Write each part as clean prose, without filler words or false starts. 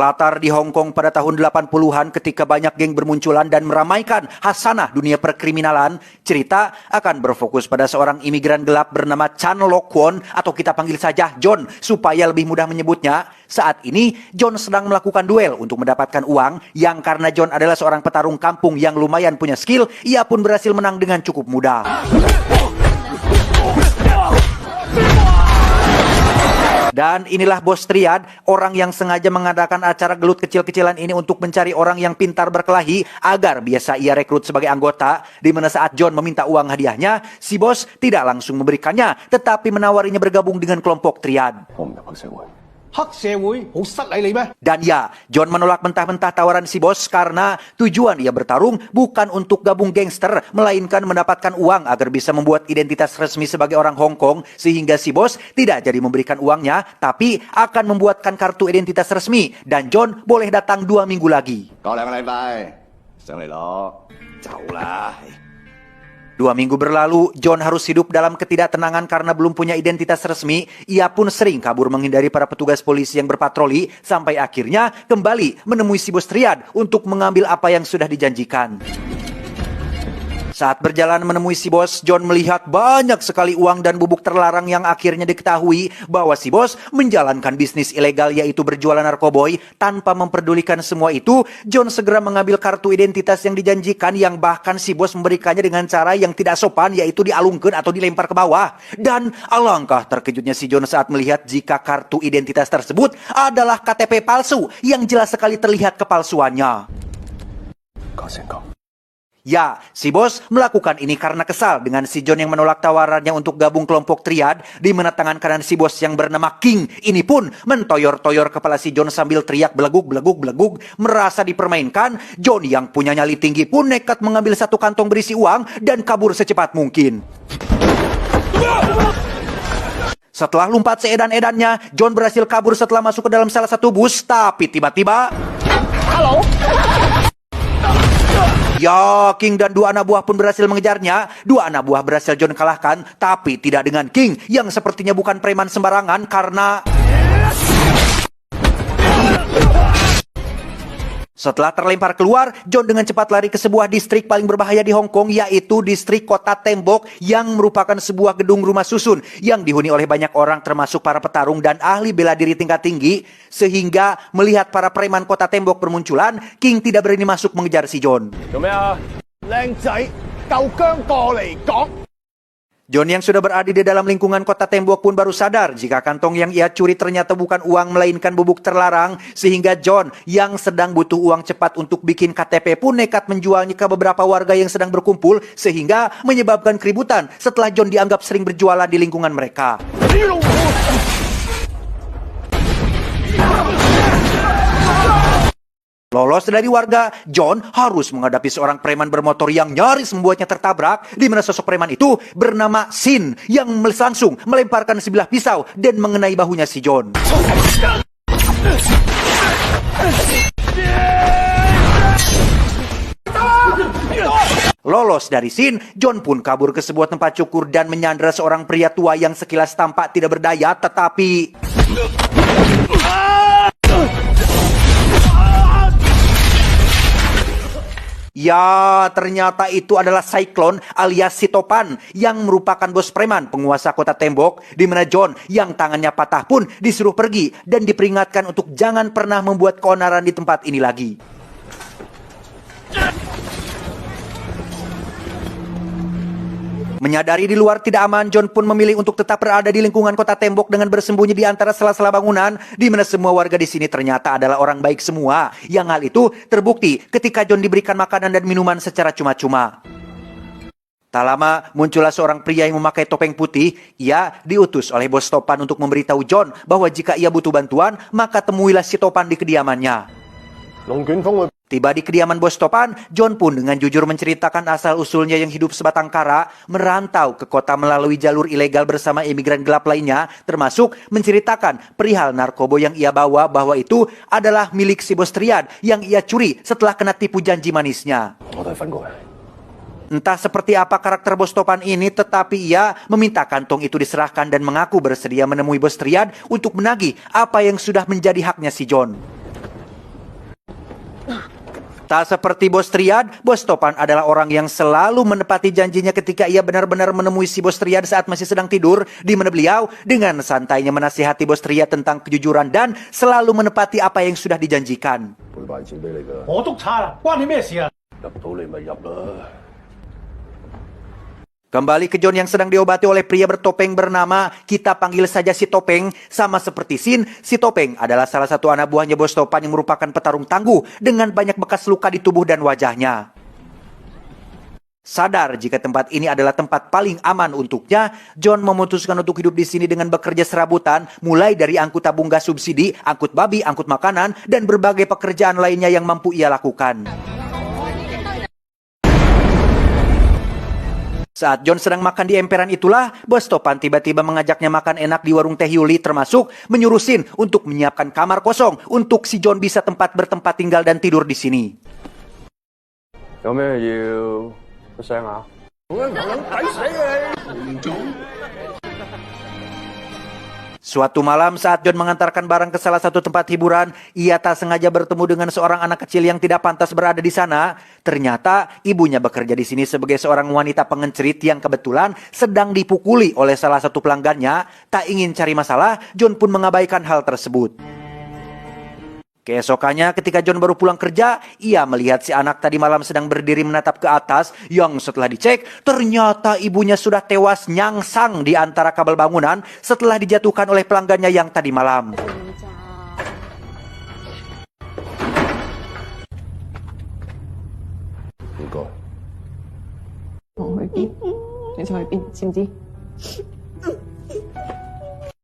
Berlatar di Hong Kong pada tahun 80-an ketika banyak geng bermunculan dan meramaikan hasanah dunia perkriminalan, cerita akan berfokus pada seorang imigran gelap bernama Chan Lok Kwon atau kita panggil saja John supaya lebih mudah menyebutnya. Saat ini, John sedang melakukan duel untuk mendapatkan uang yang karena John adalah seorang petarung kampung yang lumayan punya skill, ia pun berhasil menang dengan cukup mudah. Dan inilah bos Triad, orang yang sengaja mengadakan acara gelut kecil-kecilan ini untuk mencari orang yang pintar berkelahi agar biasa ia rekrut sebagai anggota. Di mana saat John meminta uang hadiahnya, si bos tidak langsung memberikannya, tetapi menawarinya bergabung dengan kelompok Triad. Dan ya, John menolak mentah-mentah tawaran si bos karena tujuan ia bertarung bukan untuk gabung gangster, melainkan mendapatkan uang agar bisa membuat identitas resmi sebagai orang Hong Kong, sehingga si bos tidak jadi memberikan uangnya, tapi akan membuatkan kartu identitas resmi, dan John boleh datang 2 minggu lagi. 2 minggu berlalu, John harus hidup dalam ketidaktenangan karena belum punya identitas resmi. Ia pun sering kabur menghindari para petugas polisi yang berpatroli, sampai akhirnya kembali menemui si bos Triad untuk mengambil apa yang sudah dijanjikan. Saat berjalan menemui si bos, John melihat banyak sekali uang dan bubuk terlarang yang akhirnya diketahui bahwa si bos menjalankan bisnis ilegal yaitu berjualan narkoboy. Tanpa memperdulikan semua itu, John segera mengambil kartu identitas yang dijanjikan yang bahkan si bos memberikannya dengan cara yang tidak sopan yaitu dialungkan atau dilempar ke bawah. Dan alangkah terkejutnya si John saat melihat jika kartu identitas tersebut adalah KTP palsu yang jelas sekali terlihat kepalsuannya. Ya, si bos melakukan ini karena kesal dengan si John yang menolak tawarannya untuk gabung kelompok Triad, di mana tangan kanan si bos yang bernama King ini pun mentoyor-toyor kepala si John sambil teriak beleguk. Merasa dipermainkan, John yang punya nyali tinggi pun nekat mengambil satu kantong berisi uang dan kabur secepat mungkin. Setelah lompat seedan-edannya, John berhasil kabur setelah masuk ke dalam salah satu bus, tapi tiba-tiba... Halo? Ya, King dan 2 anak buah pun berhasil mengejarnya. 2 anak buah berhasil John kalahkan, tapi tidak dengan King yang sepertinya bukan preman sembarangan karena... Setelah terlempar keluar, John dengan cepat lari ke sebuah distrik paling berbahaya di Hong Kong, yaitu distrik Kota Tembok yang merupakan sebuah gedung rumah susun yang dihuni oleh banyak orang termasuk para petarung dan ahli bela diri tingkat tinggi. Sehingga melihat para preman Kota Tembok bermunculan, King tidak berani masuk mengejar si John. John yang sudah berada di dalam lingkungan Kota Tembok pun baru sadar jika kantong yang ia curi ternyata bukan uang melainkan bubuk terlarang, sehingga John yang sedang butuh uang cepat untuk bikin KTP pun nekat menjualnya ke beberapa warga yang sedang berkumpul, sehingga menyebabkan keributan setelah John dianggap sering berjualan di lingkungan mereka. Lolos dari warga, John harus menghadapi seorang preman bermotor yang nyaris membuatnya tertabrak, di mana sosok preman itu bernama Sin yang langsung melemparkan sebilah pisau dan mengenai bahunya si John. Lolos dari Sin, John pun kabur ke sebuah tempat cukur dan menyandra seorang pria tua yang sekilas tampak tidak berdaya, tetapi... Ya, ternyata itu adalah Cyclone alias si Topan yang merupakan bos preman penguasa Kota Tembok, di mana John yang tangannya patah pun disuruh pergi dan diperingatkan untuk jangan pernah membuat keonaran di tempat ini lagi. Menyadari di luar tidak aman, John pun memilih untuk tetap berada di lingkungan Kota Tembok dengan bersembunyi di antara sela-sela bangunan, di mana semua warga di sini ternyata adalah orang baik semua. Yang hal itu terbukti ketika John diberikan makanan dan minuman secara cuma-cuma. Tak lama, muncullah seorang pria yang memakai topeng putih. Ia diutus oleh bos Topan untuk memberitahu John bahwa jika ia butuh bantuan, maka temuilah si Topan di kediamannya. Tiba di kediaman bos Topan, John pun dengan jujur menceritakan asal-usulnya yang hidup sebatang kara, merantau ke kota melalui jalur ilegal bersama imigran gelap lainnya, termasuk menceritakan perihal narkoba yang ia bawa bahwa itu adalah milik si bos Triad yang ia curi setelah kena tipu janji manisnya. Entah seperti apa karakter bos Topan ini, tetapi ia meminta kantong itu diserahkan dan mengaku bersedia menemui bos Triad untuk menagih apa yang sudah menjadi haknya si John. Tak seperti Bos Triad, Bos Topan adalah orang yang selalu menepati janjinya ketika ia benar-benar menemui si Bos Triad saat masih sedang tidur, di mana beliau dengan santainya menasihati Bos Triad tentang kejujuran dan selalu menepati apa yang sudah dijanjikan. Kembali ke John yang sedang diobati oleh pria bertopeng bernama, kita panggil saja si Topeng. Sama seperti Sin, si Topeng adalah salah satu anak buahnya Bos Topan yang merupakan petarung tangguh dengan banyak bekas luka di tubuh dan wajahnya. Sadar jika tempat ini adalah tempat paling aman untuknya, John memutuskan untuk hidup di sini dengan bekerja serabutan, mulai dari angkut tabung gas subsidi, angkut babi, angkut makanan, dan berbagai pekerjaan lainnya yang mampu ia lakukan. Saat John sedang makan di emperan itulah, Bos Topan tiba-tiba mengajaknya makan enak di warung Teh Yuli, termasuk menyuruh Sin untuk menyiapkan kamar kosong untuk si John bisa bertempat tinggal dan tidur di sini. Suatu malam saat John mengantarkan barang ke salah satu tempat hiburan, ia tak sengaja bertemu dengan seorang anak kecil yang tidak pantas berada di sana. Ternyata ibunya bekerja di sini sebagai seorang wanita pengencerit yang kebetulan sedang dipukuli oleh salah satu pelanggannya. Tak ingin cari masalah, John pun mengabaikan hal tersebut. Keesokannya ketika John baru pulang kerja, ia melihat si anak tadi malam sedang berdiri menatap ke atas, yang setelah dicek, ternyata ibunya sudah tewas nyangsang di antara kabel bangunan setelah dijatuhkan oleh pelanggannya yang tadi malam.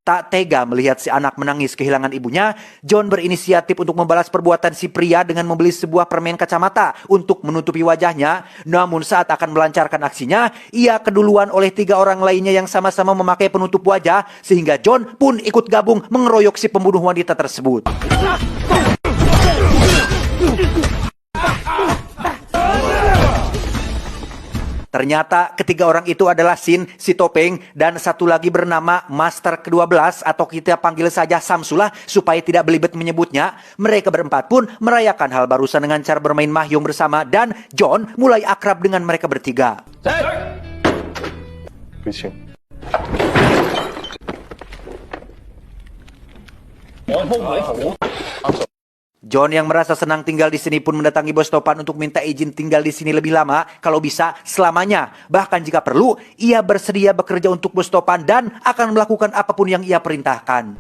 Tak tega melihat si anak menangis kehilangan ibunya, John berinisiatif untuk membalas perbuatan si pria dengan membeli sebuah permen kacamata untuk menutupi wajahnya. Namun saat akan melancarkan aksinya, ia keduluan oleh 3 orang lainnya yang sama-sama memakai penutup wajah, sehingga John pun ikut gabung mengeroyok si pembunuh wanita tersebut. Ternyata ketiga orang itu adalah Sin, si Topeng, dan satu lagi bernama Master ke-12 atau kita panggil saja Samsulah supaya tidak belibet menyebutnya. Mereka berempat pun merayakan hal barusan dengan cara bermain mahjong bersama dan John mulai akrab dengan mereka bertiga. John yang merasa senang tinggal di sini pun mendatangi Bos Topan untuk minta izin tinggal di sini lebih lama, kalau bisa selamanya. Bahkan jika perlu, ia bersedia bekerja untuk Bos Topan dan akan melakukan apapun yang ia perintahkan.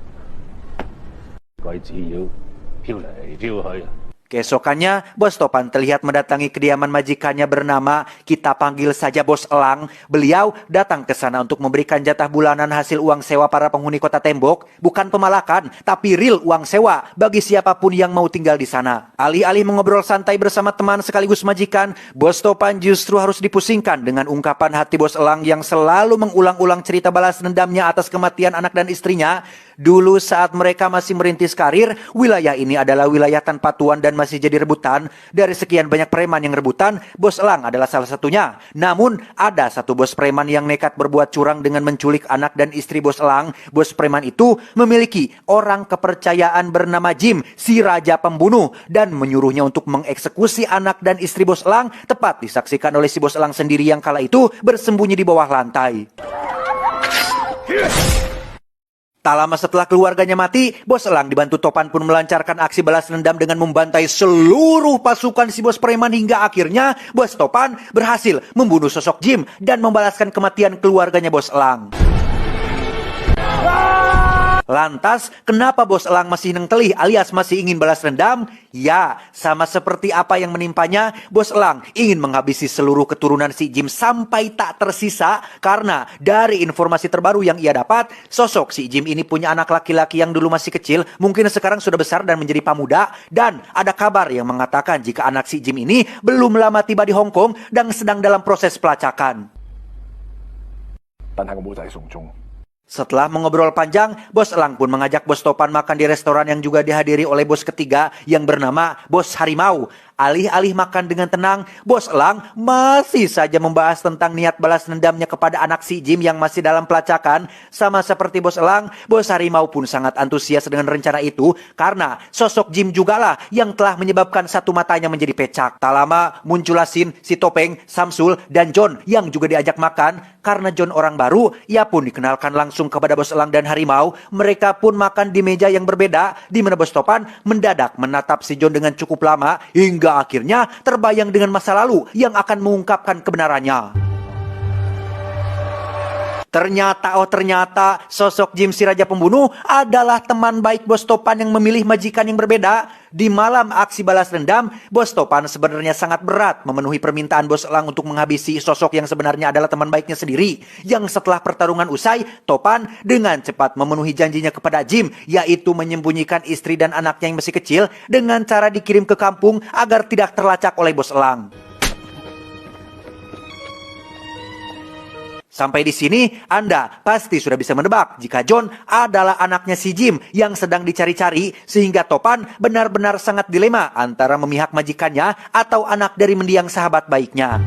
Keesokannya, Bos Topan terlihat mendatangi kediaman majikannya bernama, kita panggil saja Bos Elang. Beliau datang ke sana untuk memberikan jatah bulanan hasil uang sewa para penghuni kota tembok. Bukan pemalakan, tapi real uang sewa bagi siapapun yang mau tinggal di sana. Alih-alih mengobrol santai bersama teman sekaligus majikan, Bos Topan justru harus dipusingkan dengan ungkapan hati Bos Elang yang selalu mengulang-ulang cerita balas dendamnya atas kematian anak dan istrinya. Dulu saat mereka masih merintis karir, wilayah ini adalah wilayah tanpa tuan dan masih jadi rebutan. Dari sekian banyak preman yang rebutan, Bos Elang adalah salah satunya. Namun, ada satu bos preman yang nekat berbuat curang dengan menculik anak dan istri Bos Elang. Bos preman itu memiliki orang kepercayaan bernama Jim, si raja pembunuh, dan menyuruhnya untuk mengeksekusi anak dan istri Bos Elang, tepat disaksikan oleh si Bos Elang sendiri yang kala itu bersembunyi di bawah lantai. Tak lama setelah keluarganya mati, Bos Elang dibantu Topan pun melancarkan aksi balas dendam dengan membantai seluruh pasukan si bos preman hingga akhirnya Bos Topan berhasil membunuh sosok Jim dan membalaskan kematian keluarganya Bos Elang. Lantas, kenapa Bos Elang masih nengtelih alias masih ingin balas dendam? Ya, sama seperti apa yang menimpanya, Bos Elang ingin menghabisi seluruh keturunan si Jim sampai tak tersisa. Karena dari informasi terbaru yang ia dapat, sosok si Jim ini punya anak laki-laki yang dulu masih kecil, mungkin sekarang sudah besar dan menjadi pemuda. Dan ada kabar yang mengatakan jika anak si Jim ini belum lama tiba di Hong Kong dan sedang dalam proses pelacakan. Setelah mengobrol panjang, Bos Elang pun mengajak Bos Topan makan di restoran yang juga dihadiri oleh bos ketiga yang bernama Bos Harimau. Alih-alih makan dengan tenang, Bos Elang masih saja membahas tentang niat balas dendamnya kepada anak si Jim yang masih dalam pelacakan. Sama seperti Bos Elang, Bos Harimau pun sangat antusias dengan rencana itu karena sosok Jim jugalah yang telah menyebabkan satu matanya menjadi pecak. Tak lama muncullah Sin, si Topeng, Samsul, dan John yang juga diajak makan. Karena John orang baru, ia pun dikenalkan langsung kepada Bos Elang dan Harimau. Mereka pun makan di meja yang berbeda, di mana Bos Topan mendadak menatap si John dengan cukup lama, hingga akhirnya terbayang dengan masa lalu yang akan mengungkapkan kebenarannya. Ternyata sosok Jim si Raja Pembunuh adalah teman baik Bos Topan yang memilih majikan yang berbeda. Di malam aksi balas dendam, Bos Topan sebenarnya sangat berat memenuhi permintaan Bos Elang untuk menghabisi sosok yang sebenarnya adalah teman baiknya sendiri. Yang setelah pertarungan usai, Topan dengan cepat memenuhi janjinya kepada Jim, yaitu menyembunyikan istri dan anaknya yang masih kecil dengan cara dikirim ke kampung agar tidak terlacak oleh Bos Elang. Sampai di sini, Anda pasti sudah bisa menebak jika John adalah anaknya si Jim yang sedang dicari-cari, sehingga Topan benar-benar sangat dilema antara memihak majikannya atau anak dari mendiang sahabat baiknya.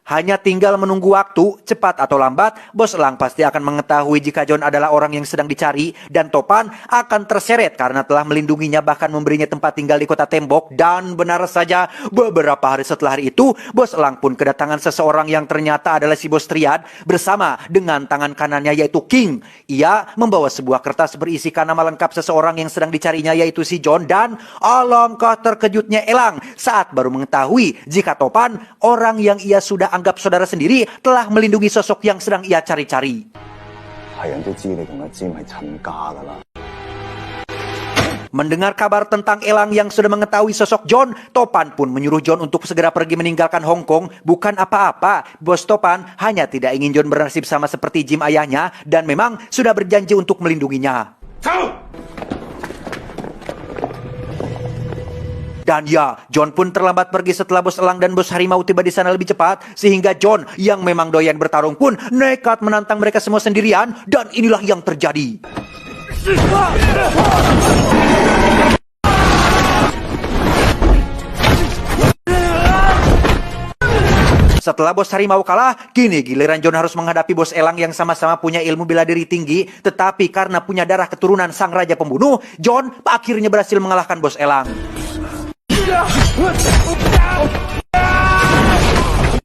Hanya tinggal menunggu waktu, cepat atau lambat, Bos Elang pasti akan mengetahui jika John adalah orang yang sedang dicari, dan Topan akan terseret karena telah melindunginya bahkan memberinya tempat tinggal di kota tembok. Dan benar saja, beberapa hari setelah hari itu, Bos Elang pun kedatangan seseorang yang ternyata adalah si Bos Triad bersama dengan tangan kanannya yaitu King. Ia membawa sebuah kertas berisikan nama lengkap seseorang yang sedang dicarinya yaitu si John, dan alangkah terkejutnya Elang saat baru mengetahui jika Topan, orang yang ia sudah anggap saudara sendiri, telah melindungi sosok yang sedang ia cari-cari. Mendengar kabar tentang Elang yang sudah mengetahui sosok John, Topan pun menyuruh John untuk segera pergi meninggalkan Hong Kong. Bukan apa-apa, Bos Topan hanya tidak ingin John bernasib sama seperti Jim ayahnya, dan memang sudah berjanji untuk melindunginya. Dan ya, John pun terlambat pergi setelah Bos Elang dan Bos Harimau tiba di sana lebih cepat, sehingga John yang memang doyan bertarung pun nekat menantang mereka semua sendirian, dan inilah yang terjadi. Setelah Bos Harimau kalah, kini giliran John harus menghadapi Bos Elang yang sama-sama punya ilmu bela diri tinggi, tetapi karena punya darah keturunan sang Raja Pembunuh, John akhirnya berhasil mengalahkan Bos Elang.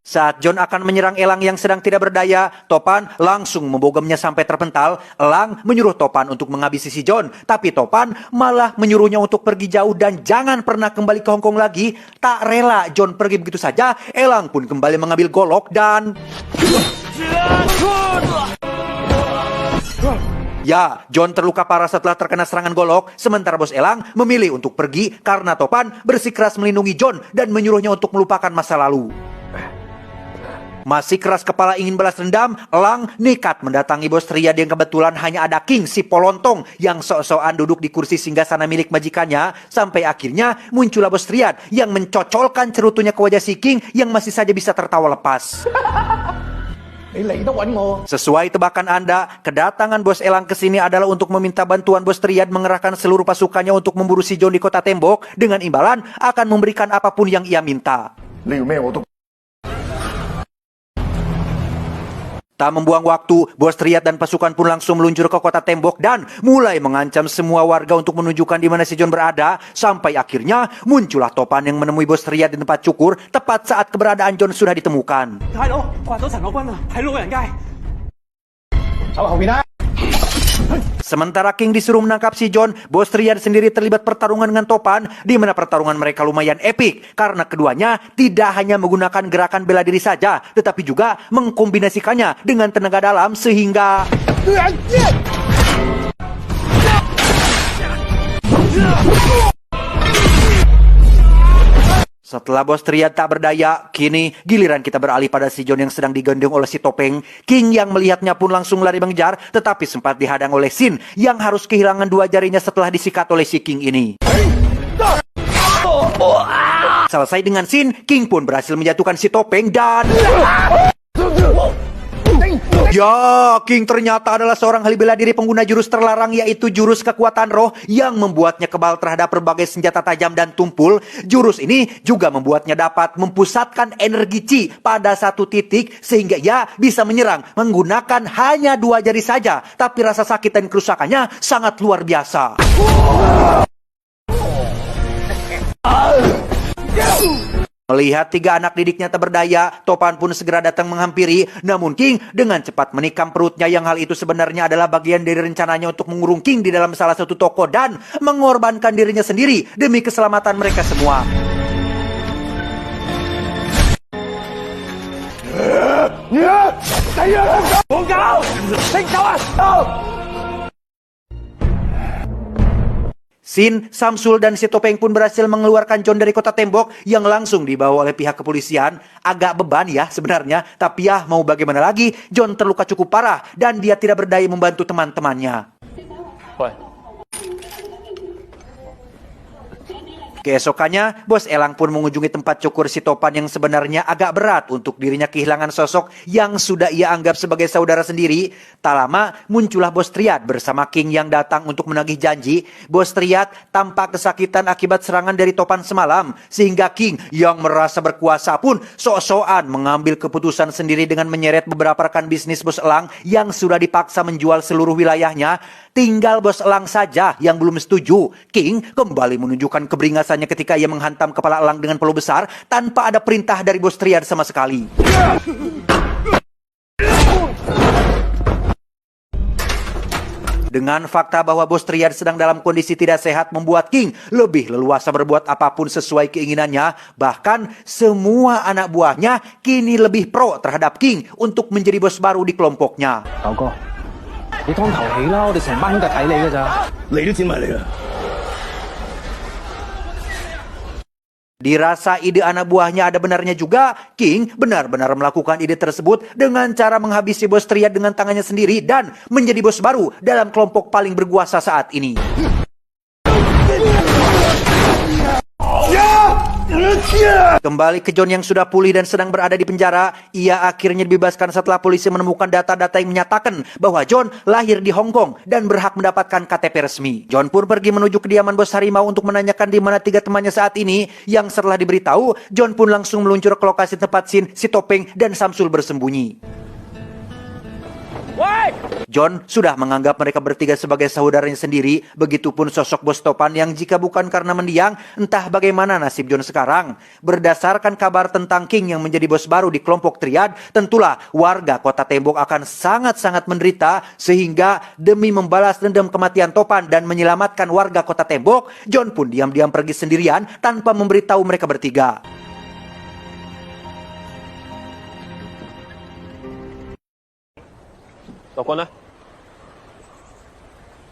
Saat John akan menyerang Elang yang sedang tidak berdaya, Topan langsung membogamnya sampai terpental. Elang menyuruh Topan untuk menghabisi si John, tapi Topan malah menyuruhnya untuk pergi jauh dan jangan pernah kembali ke Hong Kong lagi. Tak rela John pergi begitu saja, Elang pun kembali mengambil golok dan... Ya, John terluka parah setelah terkena serangan golok, sementara Bos Elang memilih untuk pergi karena Topan bersikeras melindungi John dan menyuruhnya untuk melupakan masa lalu. Masih keras kepala ingin balas dendam, Elang nekat mendatangi Bos Triad yang kebetulan hanya ada King si Polontong yang sok-sokan duduk di kursi singgasana milik majikannya. Sampai akhirnya muncullah Bos Triad yang mencocolkan cerutunya ke wajah si King yang masih saja bisa tertawa lepas. Sesuai tebakan Anda, kedatangan Bos Elang ke sini adalah untuk meminta bantuan Bos Triad mengerahkan seluruh pasukannya untuk memburu si John di kota tembok. Dengan imbalan akan memberikan apapun yang ia minta. Tak membuang waktu, Bos Triad dan pasukan pun langsung meluncur ke kota tembok dan mulai mengancam semua warga untuk menunjukkan di mana si John berada. Sampai akhirnya muncullah Topan yang menemui Bos Triad di tempat cukur tepat saat keberadaan John sudah ditemukan. Sementara King disuruh menangkap si John, Bos Triad sendiri terlibat pertarungan dengan Topan, di mana pertarungan mereka lumayan epik karena keduanya tidak hanya menggunakan gerakan bela diri saja, tetapi juga mengkombinasikannya dengan tenaga dalam sehingga... Setelah Bos Triad tak berdaya, kini giliran kita beralih pada si John yang sedang digendong oleh si Topeng. King yang melihatnya pun langsung lari mengejar, tetapi sempat dihadang oleh Sin yang harus kehilangan dua jarinya setelah disikat oleh si King ini. Selesai dengan Sin, King pun berhasil menjatuhkan si Topeng dan... Ya, King ternyata adalah seorang ahli bela diri pengguna jurus terlarang, yaitu jurus kekuatan roh yang membuatnya kebal terhadap berbagai senjata tajam dan tumpul. Jurus ini juga membuatnya dapat mempusatkan energi Chi pada satu titik sehingga ia bisa menyerang menggunakan hanya 2 jari saja. Tapi rasa sakit dan kerusakannya sangat luar biasa. Melihat 3 anak didiknya tak berdaya, Topan pun segera datang menghampiri. Namun King dengan cepat menikam perutnya, yang hal itu sebenarnya adalah bagian dari rencananya untuk mengurung King di dalam salah satu toko dan mengorbankan dirinya sendiri demi keselamatan mereka semua. Sin, Samsul, dan si Topeng pun berhasil mengeluarkan John dari kota tembok yang langsung dibawa oleh pihak kepolisian. Agak beban ya sebenarnya, tapi ya mau bagaimana lagi, John terluka cukup parah dan dia tidak berdaya membantu teman-temannya. Keesokannya, Bos Elang pun mengunjungi tempat cukur si Topan yang sebenarnya agak berat untuk dirinya kehilangan sosok yang sudah ia anggap sebagai saudara sendiri. Tak lama, muncullah Bos Triad bersama King yang datang untuk menagih janji. Bos Triad tampak kesakitan akibat serangan dari Topan semalam, sehingga King yang merasa berkuasa pun sok-sokan mengambil keputusan sendiri dengan menyeret beberapa rekan bisnis Bos Elang yang sudah dipaksa menjual seluruh wilayahnya. Tinggal Bos Elang saja yang belum setuju. King kembali menunjukkan keberingasannya ketika ia menghantam kepala elang dengan peluh besar tanpa ada perintah dari Bos Triad sama sekali. Dengan fakta bahwa Bos Triad sedang dalam kondisi tidak sehat membuat King lebih leluasa berbuat apapun sesuai keinginannya. Bahkan semua anak buahnya kini lebih pro terhadap King untuk menjadi bos baru di kelompoknya. Dirasa ide anak buahnya ada benarnya juga, King benar-benar melakukan ide tersebut dengan cara menghabisi Bos Triad dengan tangannya sendiri dan menjadi bos baru dalam kelompok paling berkuasa saat ini. Kembali ke John yang sudah pulih dan sedang berada di penjara, ia akhirnya dibebaskan setelah polisi menemukan data-data yang menyatakan bahwa John lahir di Hong Kong dan berhak mendapatkan KTP resmi. John pun pergi menuju kediaman bos harimau untuk menanyakan di mana 3 temannya saat ini. Yang setelah diberitahu, John pun langsung meluncur ke lokasi tempat Sin, si Topeng, dan Samsul bersembunyi. John sudah menganggap mereka bertiga sebagai saudaranya sendiri. Begitupun sosok Bos Topan yang jika bukan karena mendiang, entah bagaimana nasib John sekarang. Berdasarkan kabar tentang King yang menjadi bos baru di kelompok Triad, tentulah warga kota tembok akan sangat-sangat menderita. Sehingga demi membalas dendam kematian Topan dan menyelamatkan warga kota tembok, John pun diam-diam pergi sendirian tanpa memberitahu mereka bertiga.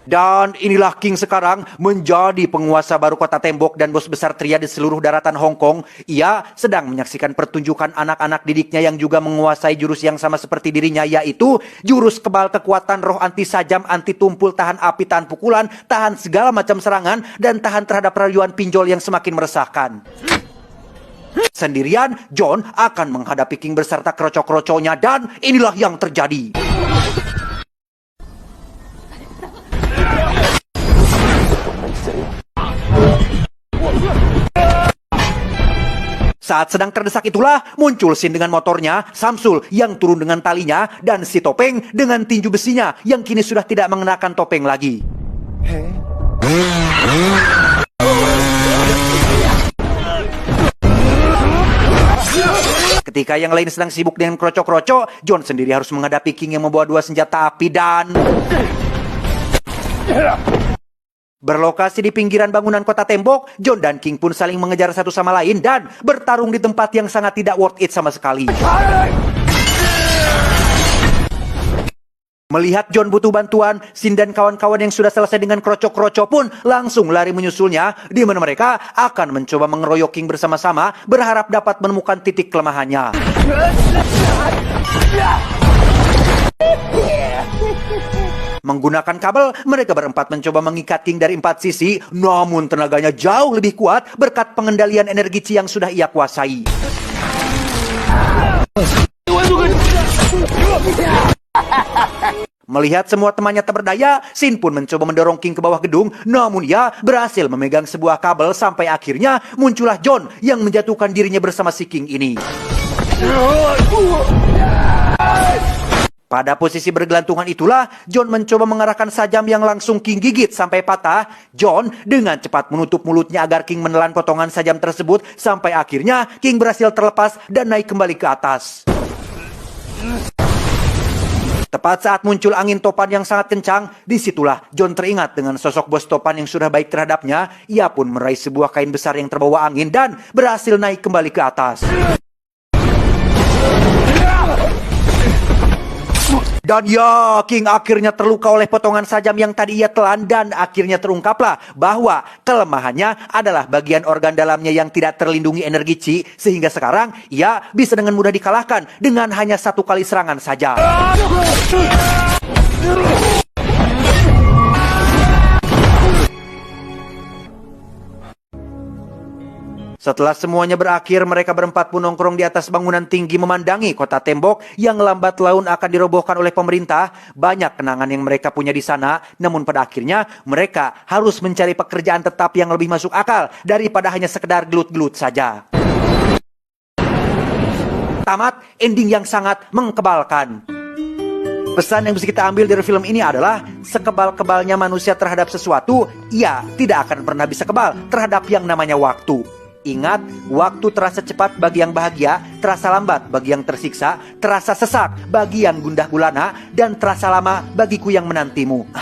Dan inilah King sekarang menjadi penguasa baru kota tembok dan bos besar Triad di seluruh daratan Hong Kong. Ia sedang menyaksikan pertunjukan anak-anak didiknya yang juga menguasai jurus yang sama seperti dirinya, yaitu jurus kebal kekuatan roh anti sajam, anti tumpul, tahan api, tahan pukulan, tahan segala macam serangan, dan tahan terhadap rayuan pinjol yang semakin meresahkan. Sendirian, John akan menghadapi King beserta kroco-kroconya dan inilah yang terjadi. Saat sedang terdesak itulah muncul Sin dengan motornya, Samsul yang turun dengan talinya, dan si Topeng dengan tinju besinya yang kini sudah tidak mengenakan topeng lagi. Ketika yang lain sedang sibuk dengan kroco-kroco, John sendiri harus menghadapi King yang membawa 2 senjata api dan... Berlokasi di pinggiran bangunan kota tembok, John dan King pun saling mengejar satu sama lain dan bertarung di tempat yang sangat tidak worth it sama sekali. Melihat John butuh bantuan, Sin dan kawan-kawan yang sudah selesai dengan kroco-kroco pun langsung lari menyusulnya, di mana mereka akan mencoba mengeroyok King bersama-sama, berharap dapat menemukan titik kelemahannya. Menggunakan kabel, mereka berempat mencoba mengikat King dari 4 sisi, namun tenaganya jauh lebih kuat berkat pengendalian energi Chi yang sudah ia kuasai. Melihat semua temannya tak berdaya, Shin pun mencoba mendorong King ke bawah gedung, namun ia berhasil memegang sebuah kabel sampai akhirnya muncullah John yang menjatuhkan dirinya bersama si King ini. Pada posisi bergelantungan itulah, John mencoba mengarahkan sajam yang langsung King gigit sampai patah. John dengan cepat menutup mulutnya agar King menelan potongan sajam tersebut sampai akhirnya King berhasil terlepas dan naik kembali ke atas. Tepat saat muncul angin topan yang sangat kencang, disitulah John teringat dengan sosok bos topan yang sudah baik terhadapnya. Ia pun meraih sebuah kain besar yang terbawa angin dan berhasil naik kembali ke atas. Dan ya, King akhirnya terluka oleh potongan sajam yang tadi ia telan dan akhirnya terungkaplah bahwa kelemahannya adalah bagian organ dalamnya yang tidak terlindungi energi Chi, sehingga sekarang ia bisa dengan mudah dikalahkan dengan hanya satu kali serangan saja. Setelah semuanya berakhir, mereka berempat pun nongkrong di atas bangunan tinggi memandangi kota tembok yang lambat laun akan dirobohkan oleh pemerintah. Banyak kenangan yang mereka punya di sana, namun pada akhirnya mereka harus mencari pekerjaan tetap yang lebih masuk akal daripada hanya sekedar gelut-gelut saja. Tamat, ending yang sangat mengebalkan. Pesan yang bisa kita ambil dari film ini adalah sekebal-kebalnya manusia terhadap sesuatu, ia tidak akan pernah bisa kebal terhadap yang namanya waktu. Ingat, waktu terasa cepat bagi yang bahagia, terasa lambat bagi yang tersiksa, terasa sesak bagi yang gundah gulana, dan terasa lama bagiku yang menantimu.